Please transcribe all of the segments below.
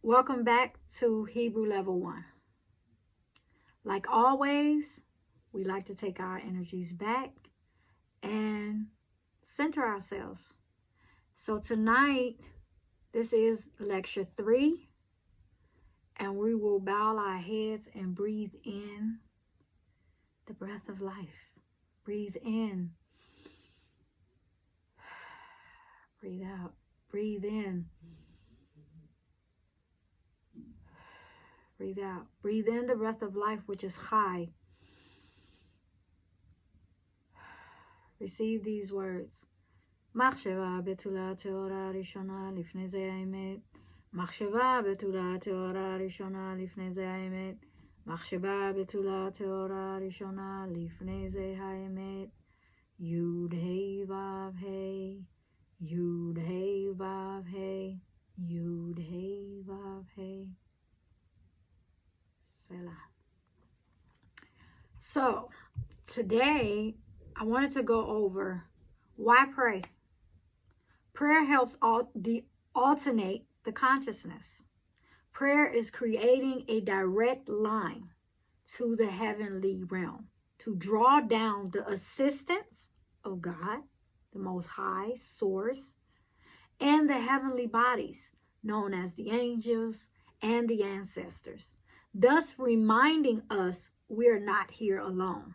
Welcome back to Hebrew Level 1. Like always, we like to take our energies back and center ourselves. So tonight, this is lecture 3, and we will bow our heads and breathe in the breath of life. Breathe in. Breathe out. Breathe in. Breathe out. Breathe in the breath of life, which is high. Receive these words. מחשבה בתולה טהורה ראשונה לפני זה האמת. מחשבה בתולה טהורה ראשונה לפני זה האמת. מחשבה בתולה טהורה ראשונה לפני זה האמת. יוד ה' ו' ה' יוד ה' ו' ה' יוד ה' ו' ה'. Selah. So, today I wanted to go over why pray. Prayer helps alternate the consciousness. Prayer is creating a direct line to the heavenly realm to draw down the assistance of God, the Most High Source, and the heavenly bodies known as the angels and the ancestors, thus reminding us we're not here alone.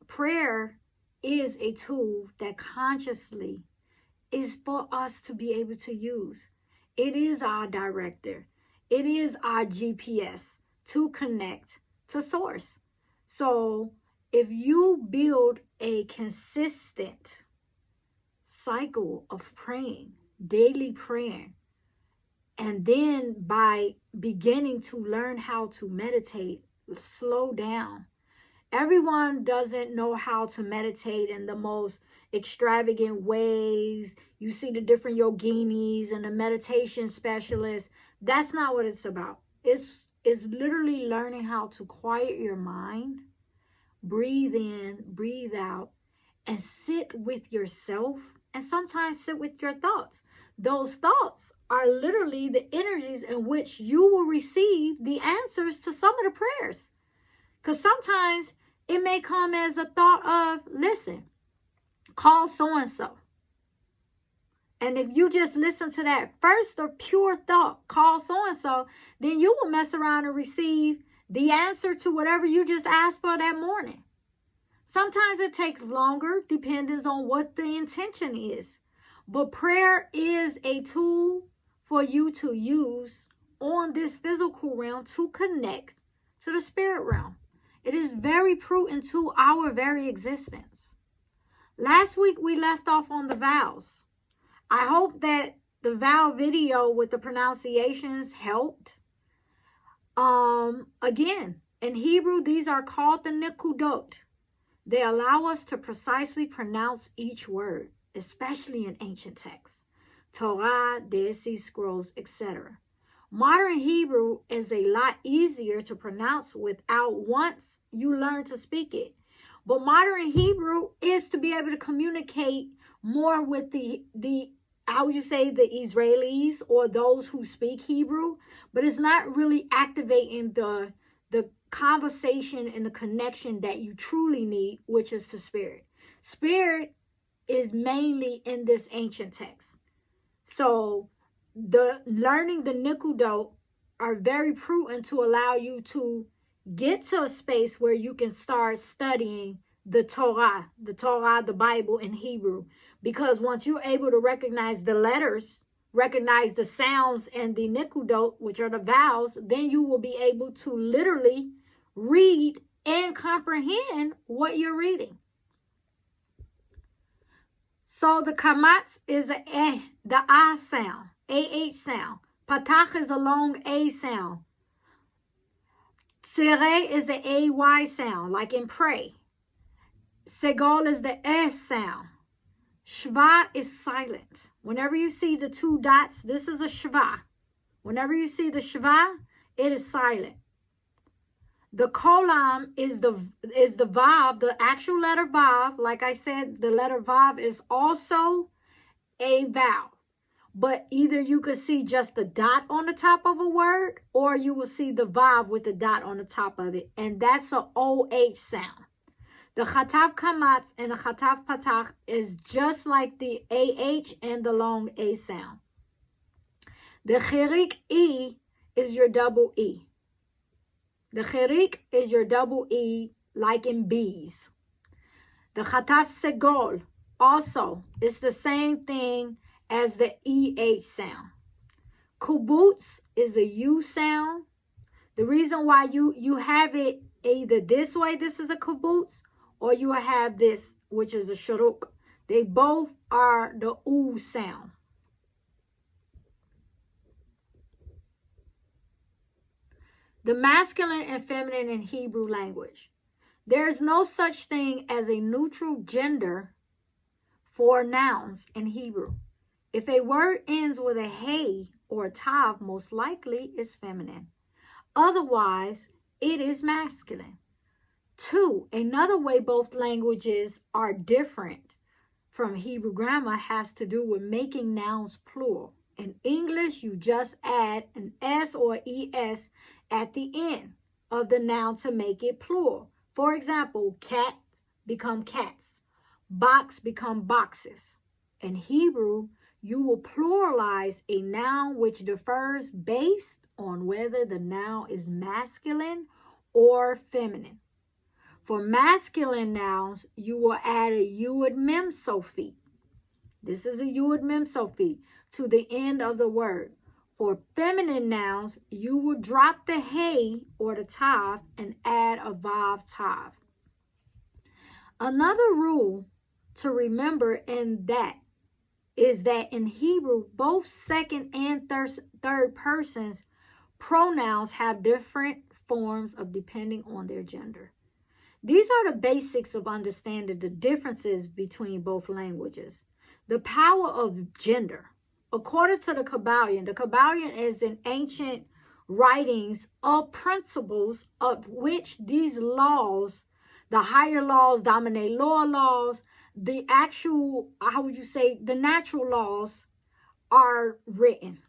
Prayer is a tool that consciously is for us to be able to use. It is our director. It is our GPS to connect to source. So if you build a consistent cycle of praying, daily praying, and then by beginning to learn how to meditate, slow down. Everyone doesn't know how to meditate in the most extravagant ways. You see the different yoginis and the meditation specialists. That's not what it's about. It's literally learning how to quiet your mind, breathe in, breathe out, and sit with yourself, and sometimes sit with your thoughts. Those thoughts are literally the energies in which you will receive the answers to some of the prayers. Because sometimes it may come as a thought of, listen, call so-and-so. And if you just listen to that first or pure thought, call so-and-so, then you will mess around and receive the answer to whatever you just asked for that morning. Sometimes it takes longer, depending on what the intention is. But prayer is a tool for you to use on this physical realm to connect to the spirit realm. It is very prudent to our very existence. Last week we left off on the vowels. I hope that the vowel video with the pronunciations helped. Again, in Hebrew, these are called the nikudot. They allow us to precisely pronounce each word, especially in ancient texts, Torah, Dead Sea Scrolls, etc. Modern Hebrew is a lot easier to pronounce once you learn to speak it. But modern Hebrew is to be able to communicate more with the how would you say, the Israelis or those who speak Hebrew, but it's not really activating the conversation and the connection that you truly need, which is to spirit. Spirit is mainly in this ancient text. So learning the nikudot are very prudent to allow you to get to a space where you can start studying the Torah, the Bible in Hebrew. Because once you're able to recognize the letters, recognize the sounds and the nikudot, which are the vowels, then you will be able to literally read and comprehend what you're reading. So the kamatz is the ah sound, ah sound. Patach is a long a sound. Tzere is the ay sound, like in pray. Segol is the s sound. Shva is silent. Whenever you see the two dots, this is a shva. Whenever you see the shva, it is silent. The kolam is the vav, the actual letter vav. Like I said, the letter vav is also a vowel. But either you could see just the dot on the top of a word, or you will see the vav with the dot on the top of it. And that's a OH sound. The chatav kamatz and the chatav patach is just like the AH and the long A sound. The chirik E is your double E. The chirik is your double E, like in bees. The chatav segol also is the same thing as the EH sound. Kubutz is a U sound. The reason why you have it either this way, this is a kubutz, or you have this, which is a shuruk. They both are the U sound. The masculine and feminine in Hebrew language. There is no such thing as a neutral gender for nouns in Hebrew. If a word ends with a hey or a tav, most likely it's feminine. Otherwise, it is masculine. 2, another way both languages are different from Hebrew grammar has to do with making nouns plural. In English, you just add an S or ES at the end of the noun to make it plural. For example, cat become cats, box become boxes. In Hebrew, you will pluralize a noun which differs based on whether the noun is masculine or feminine. For masculine nouns, you will add a yud mem sophi. This is a yud mem sophi to the end of the word. For feminine nouns, you will drop the hey or the tav and add a vav tav. Another rule to remember in that is that in Hebrew, both second and third persons pronouns have different forms of depending on their gender. These are the basics of understanding the differences between both languages. The power of gender. According to the Kabbalion is in ancient writings of principles of which these laws, the higher laws dominate lower laws, the actual, how would you say, the natural laws are written.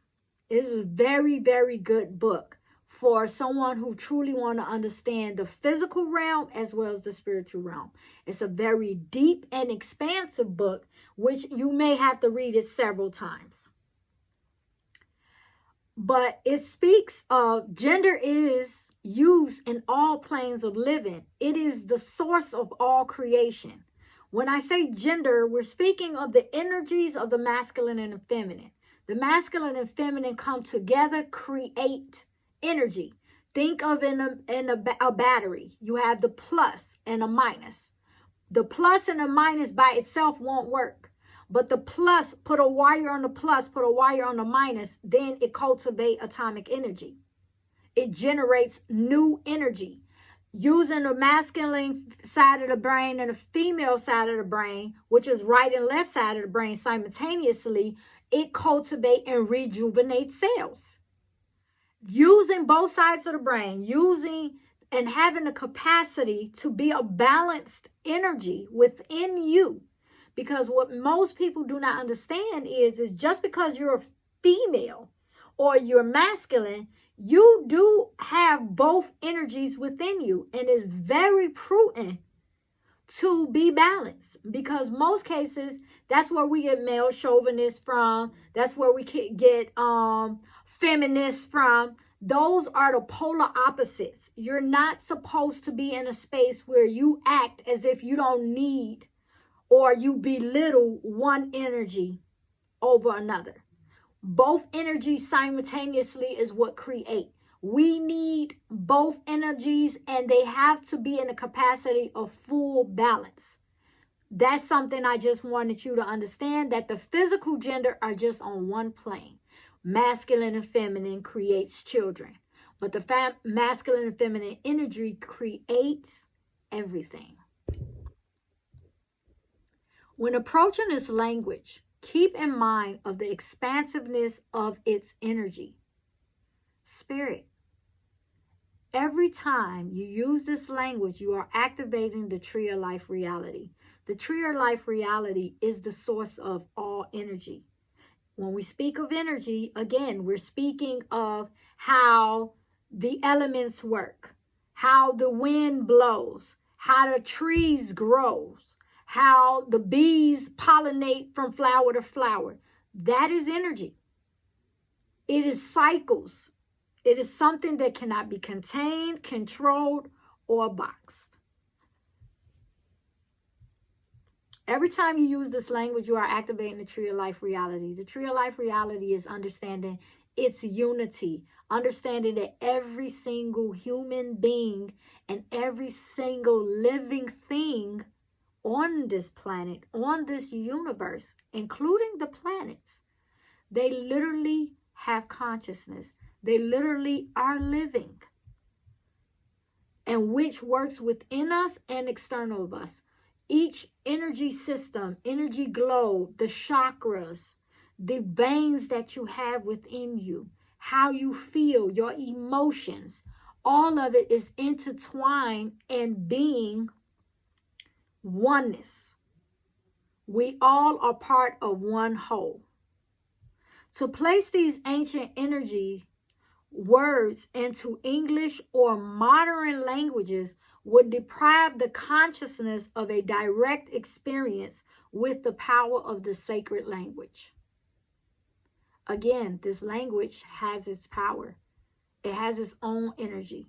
It is a very, very good book for someone who truly want to understand the physical realm as well as the spiritual realm. It's a very deep and expansive book, which you may have to read it several times. But it speaks of gender is used in all planes of living. It is the source of all creation. When I say gender, we're speaking of the energies of the masculine and the feminine. The masculine and feminine come together, create energy. Think of in a battery. You have the plus and a minus. The plus and the minus by itself won't work. But the plus, put a wire on the plus, put a wire on the minus, then it cultivates atomic energy. It generates new energy. Using the masculine side of the brain and the female side of the brain, which is right and left side of the brain simultaneously, it cultivates and rejuvenates cells. Using both sides of the brain, using and having the capacity to be a balanced energy within you. Because what most people do not understand is just because you're a female or you're masculine, you do have both energies within you. And it's very prudent to be balanced, because most cases, that's where we get male chauvinists from. That's where we get feminists from. Those are the polar opposites. You're not supposed to be in a space where you act as if you don't need or you belittle one energy over another. Both energies simultaneously is what create. We need both energies, and they have to be in a capacity of full balance. That's something I just wanted you to understand, that the physical gender are just on one plane. Masculine and feminine creates children, but the masculine and feminine energy creates everything. When approaching this language, keep in mind of the expansiveness of its energy. Spirit. Every time you use this language, you are activating the tree of life reality. The tree of life reality is the source of all energy. When we speak of energy, again, we're speaking of how the elements work, how the wind blows, how the trees grows, how the bees pollinate from flower to flower. That is energy. It is cycles. It is something that cannot be contained, controlled, or boxed. Every time you use this language, you are activating the tree of life reality. The tree of life reality is understanding its unity, understanding that every single human being and every single living thing on this planet, on this universe, including the planets, they literally have consciousness. They literally are living, and which works within us and external of us. Each energy system, energy globe, the chakras, the veins that you have within you, how you feel, your emotions, all of it is intertwined and being oneness. We all are part of one whole. To place these ancient energy words into English or modern languages would deprive the consciousness of a direct experience with the power of the sacred language. Again, this language has its power. It has its own energy.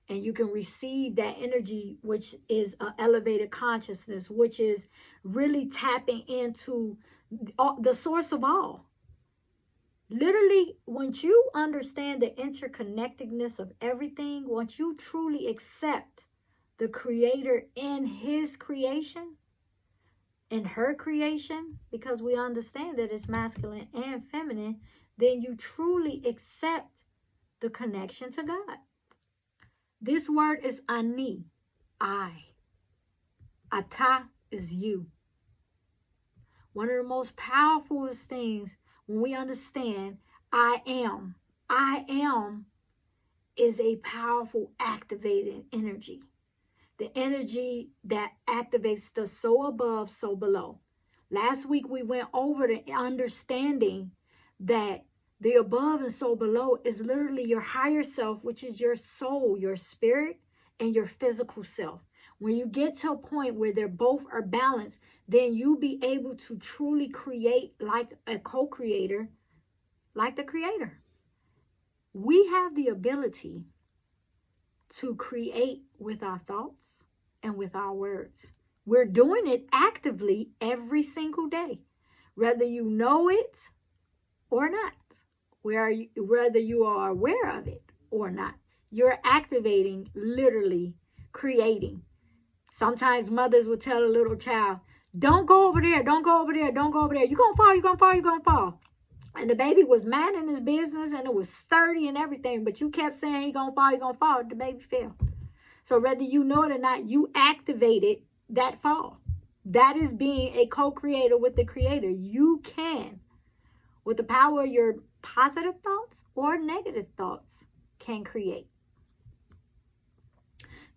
And you can receive that energy, which is an elevated consciousness, which is really tapping into the source of all. Literally, once you understand the interconnectedness of everything, once you truly accept the Creator in His creation, in her creation, because we understand that it's masculine and feminine, then you truly accept the connection to God. This word is ani, I. Ata is you. One of the most powerful things when we understand I am is a powerful activating energy. The energy that activates the so above, so below. Last week we went over the understanding that the above and so below is literally your higher self, which is your soul, your spirit, and your physical self. When you get to a point where they're both are balanced, then you'll be able to truly create like a co-creator, like the Creator. We have the ability to create with our thoughts and with our words. We're doing it actively every single day, whether you know it or not, whether you are aware of it or not. You're activating, literally creating. Sometimes mothers will tell a little child, don't go over there, don't go over there, don't go over there. You're going to fall, you're going to fall, you're going to fall. And the baby was minding his business and it was sturdy and everything, but you kept saying he's going to fall, he's going to fall. The baby fell. So whether you know it or not, you activated that fall. That is being a co-creator with the Creator. You can, with the power of your positive thoughts or negative thoughts, can create.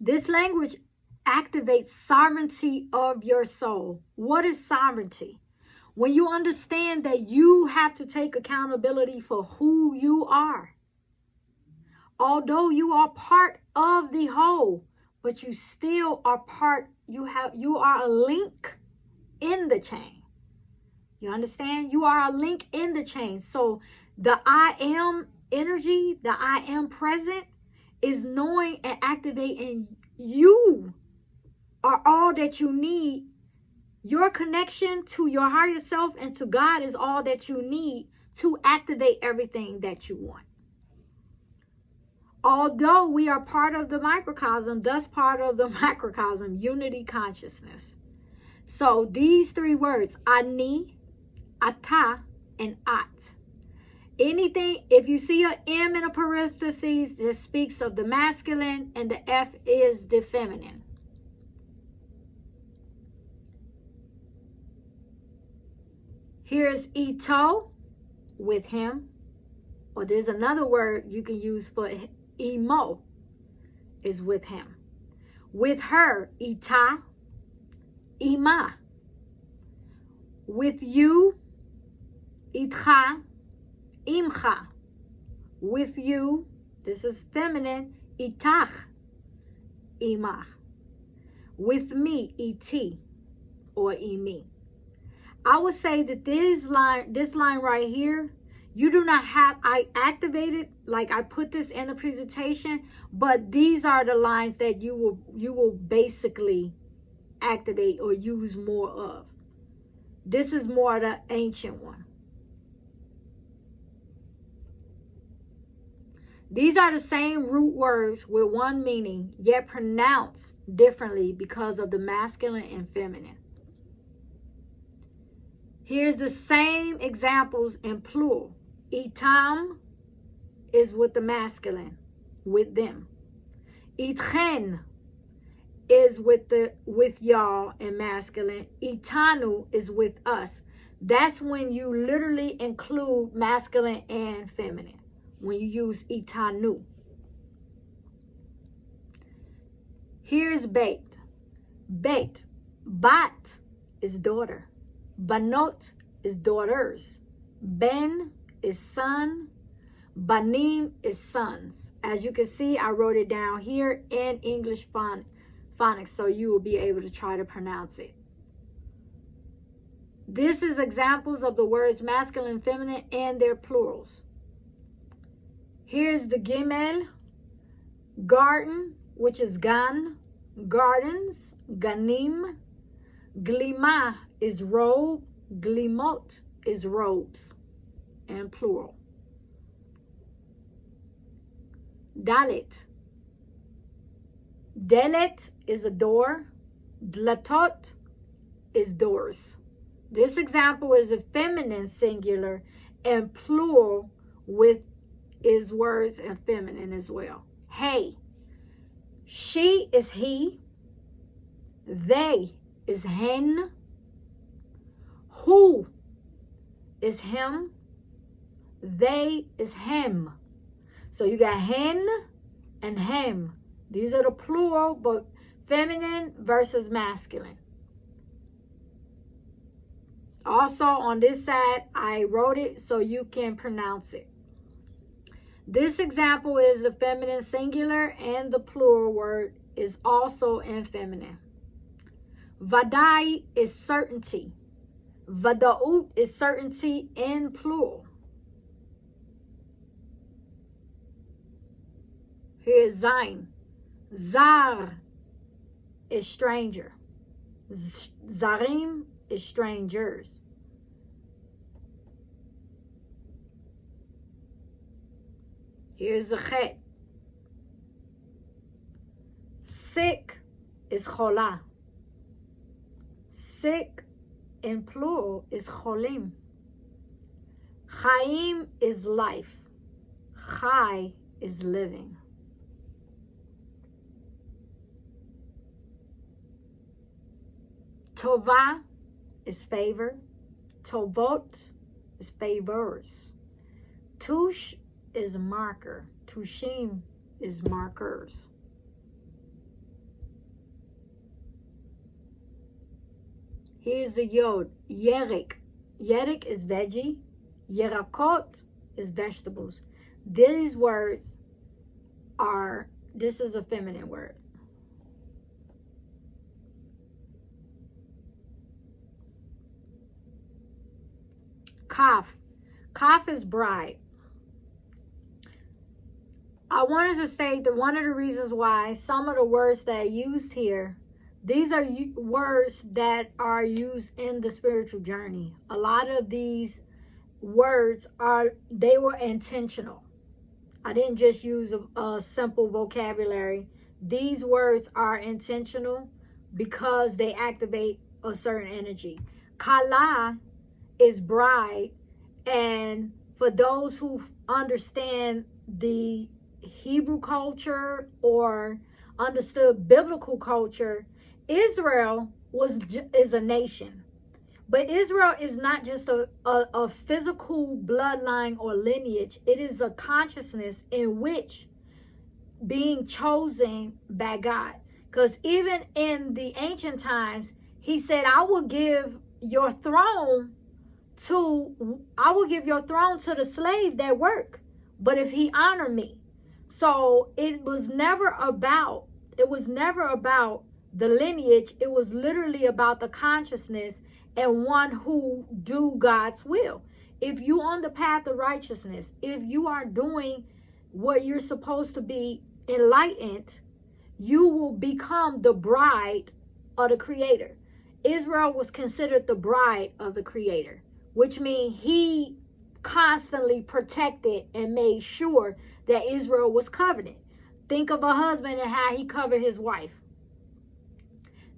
This language activates sovereignty of your soul. What is sovereignty? When you understand that you have to take accountability for who you are. Although you are part of the whole, but you still are part, you are a link in the chain. You understand? You are a link in the chain. So the I am energy, the I am present, is knowing and activating you are all that you need. Your connection to your higher self and to God is all that you need to activate everything that you want. Although we are part of the microcosm, thus part of the microcosm, unity consciousness. So these three words, ani, ata, and at. Anything, if you see an M in a parentheses, this speaks of the masculine, and the F is the feminine. Here's ito, with him, or there's another word you can use for emo. is with him. With her, ita, ima. With you, itcha, imcha. With you, this is feminine, itach, imach. With me, iti, or imi. I would say that this line right here, you do not have, I activated, like I put this in the presentation, but these are the lines that you will basically activate or use more of. This is more the ancient one. These are the same root words with one meaning, yet pronounced differently because of the masculine and feminine. Here's the same examples in plural. Itam is with the masculine, with them. Itchen is with y'all in masculine. Itanu is with us. That's when you literally include masculine and feminine, when you use itanu. Here's bait. Bait. Bat is daughter. Banot is daughters. Ben is son. Banim is sons. As you can see, I wrote it down here in English phonics, so you will be able to try to pronounce it. This is examples of the words masculine and feminine and their plurals. Here's the gimel. Garden, which is gan. Gardens. Ganim. Glima is robe. Glimot is robes, and plural. Dalet. Delet is a door. Dlatot is doors. This example is a feminine singular, and plural with is words and feminine as well. Hey. She is he. They is hen. Who is him. They is him. So you got hen and hem. These are the plural, but feminine versus masculine. Also on this side, I wrote it so you can pronounce it. This example is the feminine singular, and the plural word is also in feminine. Vadai is certainty. Vadaut is certainty in plural. Here's Zain. Zar is stranger. Zarim is strangers. Here's the chet. Sick is chola. Sick in plural is cholim. Chaim is life. Chai is living. Tova is favor. Tovot is favors. Tush is marker. Tushim is markers. Here's the yod. Yerik. Yerik is veggie. Yerakot is vegetables. These words are, this is a feminine word. Kaf. Kaf is bride. I wanted to say that one of the reasons why some of the words that I used here, these are words that are used in the spiritual journey. A lot of these words they were intentional. I didn't just use a simple vocabulary. These words are intentional because they activate a certain energy. Kala is bride, and for those who understand the Hebrew culture or understood biblical culture, Israel is a nation. But Israel is not just a physical bloodline or lineage. It is a consciousness in which being chosen by God. Because even in the ancient times, he said, I will give your throne to the slave that work, but if he honor me. So it was never about the lineage. It was literally about the consciousness and one who do God's will. If you on the path of righteousness, if you are doing what you're supposed to be enlightened, you will become the bride of the Creator. Israel was considered the bride of the Creator, which means he constantly protected and made sure that Israel was covenant. Think of a husband and how he covered his wife.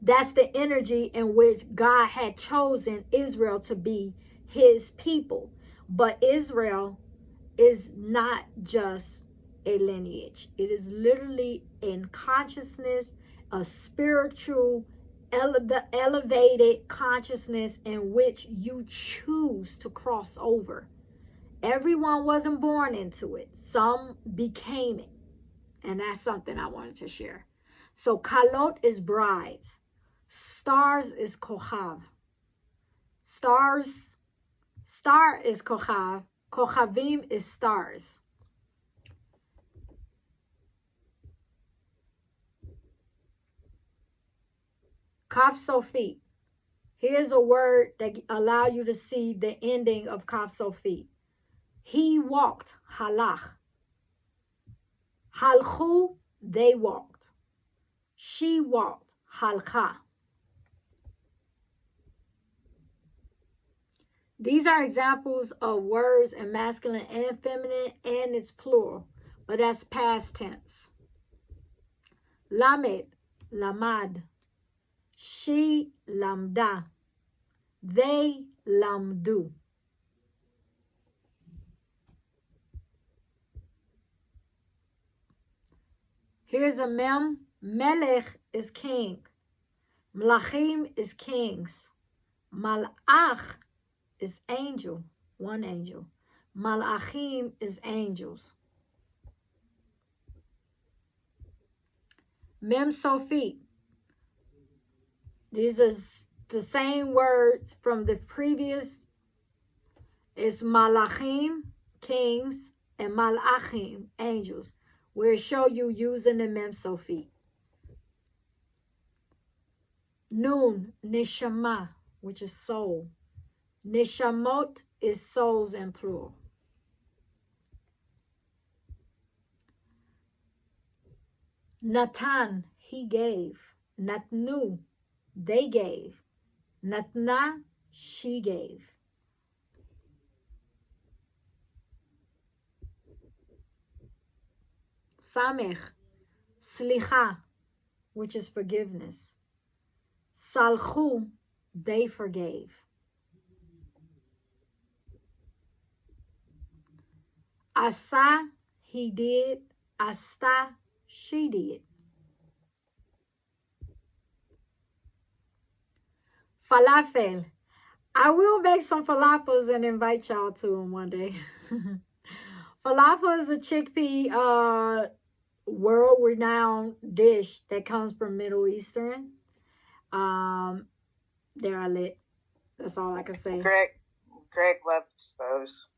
That's the energy in which God had chosen Israel to be his people. But Israel is not just a lineage. It is literally in consciousness, a spiritual, elevated consciousness in which you choose to cross over. Everyone wasn't born into it. Some became it. And that's something I wanted to share. So Kalot is brides. Stars is Kohav. Star is Kohav. Kochavim is stars. Kaf Sofit. Here's a word that allow you to see the ending of Kaf Sofit. He walked, halach. Halchu, they walked. She walked, halcha. These are examples of words in masculine and feminine, and it's plural, but that's past tense. Lamed, lamad. She lamda. They lamdu. Here's a mem. Melech is king. Malachim is kings. Malach is angel, one angel. Malachim is angels. Mem Sofit. These are the same words from the previous. It's Malachim, kings, and Malachim, angels. We'll show you using the Mem Sofit. Nun, Neshama, which is soul. Neshamot is souls in plural. Natan, he gave. Natnu, they gave. Natna, she gave. Samech, slicha, which is forgiveness. Salchu, they forgave. Asa, he did. Asta, she did. Falafel. I will make some falafels and invite y'all to them one day. Falafel is a chickpea world-renowned dish that comes from Middle Eastern. They're lit. That's all I can say. Greg loves those.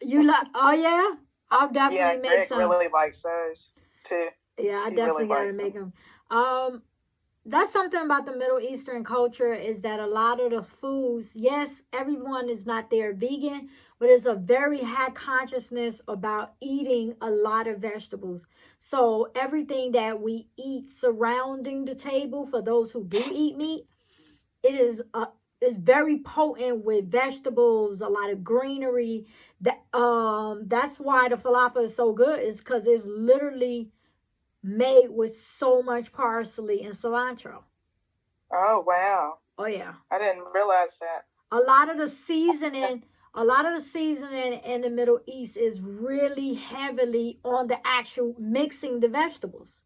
You like? Oh yeah, I'll definitely make Greg some. Really likes those too. Yeah, I definitely gotta make them. That's something about the Middle Eastern culture is that a lot of the foods, yes, everyone is not there vegan, but there's a very high consciousness about eating a lot of vegetables. So everything that we eat surrounding the table, for those who do eat meat, it is very potent with vegetables, a lot of greenery. That's why the falafel is so good, is because it's literally made with so much parsley and cilantro. Oh wow. Oh yeah. I didn't realize that. A lot of the seasoning in the Middle East is really heavily on the actual mixing the vegetables.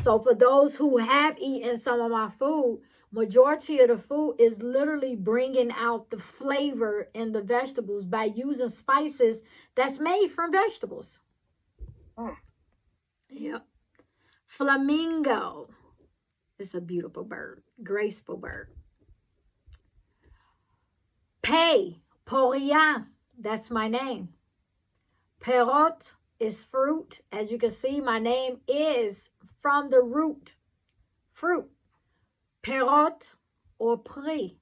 So for those who have eaten some of my food, majority of the food is literally bringing out the flavor in the vegetables by using spices that's made from vegetables. Yep. Flamingo. It's a beautiful bird, graceful bird. Pei, Poria, that's my name. Perot is fruit. As you can see, my name is from the root, fruit. Perot or Pri.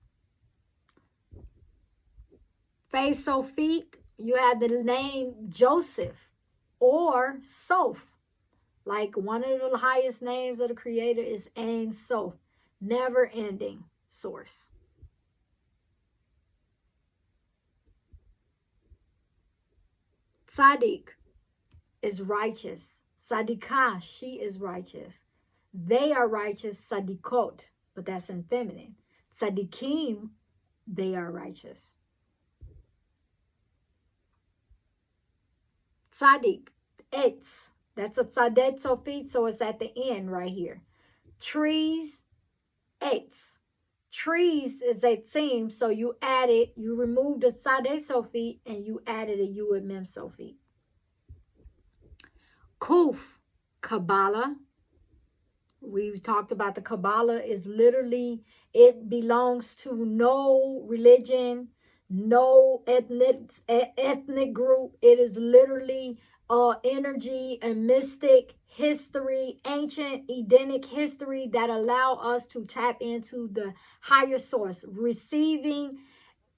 Fei Sophie, you have the name Joseph or Soph. Like one of the highest names of the Creator is Ein Sof, never ending source. Tzaddik is righteous. Tzadikah, she is righteous. They are righteous, tzadikot, but that's in feminine. Tzaddikim, they are righteous. Tzaddik, etz, that's a tzadet sofit, so it's at the end right here. Trees, etz. Trees is etzim, so you added, you removed the tzadet sofit and you added a yud mem sofit. Kuf, Kabbalah. We've talked about the Kabbalah is literally, it belongs to no religion, no ethnic group. It is literally energy and mystic history, ancient Edenic history that allow us to tap into the higher source, receiving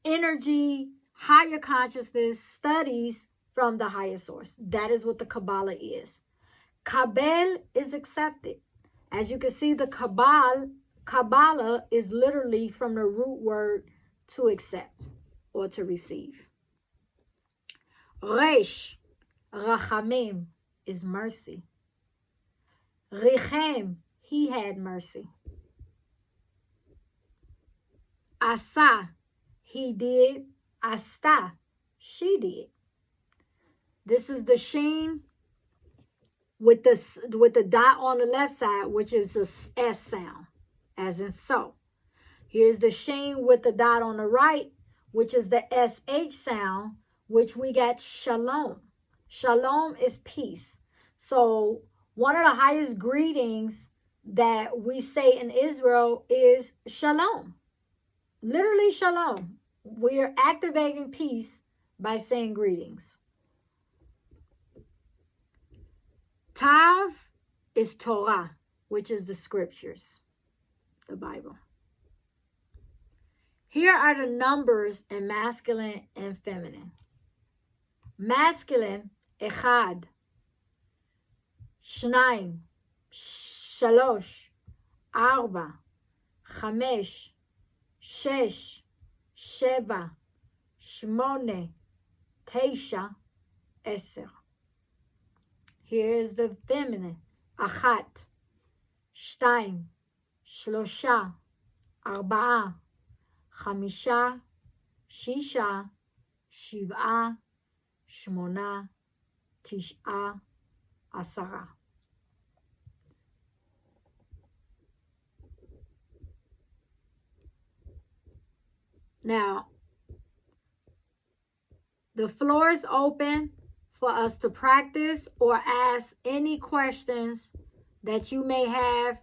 energy, higher consciousness, studies from the higher source. That is what the Kabbalah is. Kabel is accepted. As you can see, the Kabbalah is literally from the root word to accept or to receive. Resh, Rachamim, is mercy. Richem, he had mercy. Asa, he did. Asta, she did. This is the sheen with the dot on the left side, which is a S sound, as in so. Here's the sheen with the dot on the right, which is the SH sound, which we got shalom. Shalom is peace. So one of the highest greetings that we say in Israel is shalom. Literally shalom. We are activating peace by saying greetings. Tav is Torah, which is the scriptures, the Bible. Here are the numbers in masculine and feminine. Masculine, echad, shnayim, shalosh, arba, chamesh, shesh, sheva, shmone, teisha, eser. Here is the feminine. Achat, shtayim, shlosha, arba'a, chamisha, shisha, shiv'a, shmona, tish'a, asara. Now, the floor is open for us to practice or ask any questions that you may have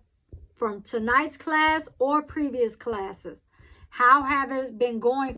from tonight's class or previous classes. How have it been going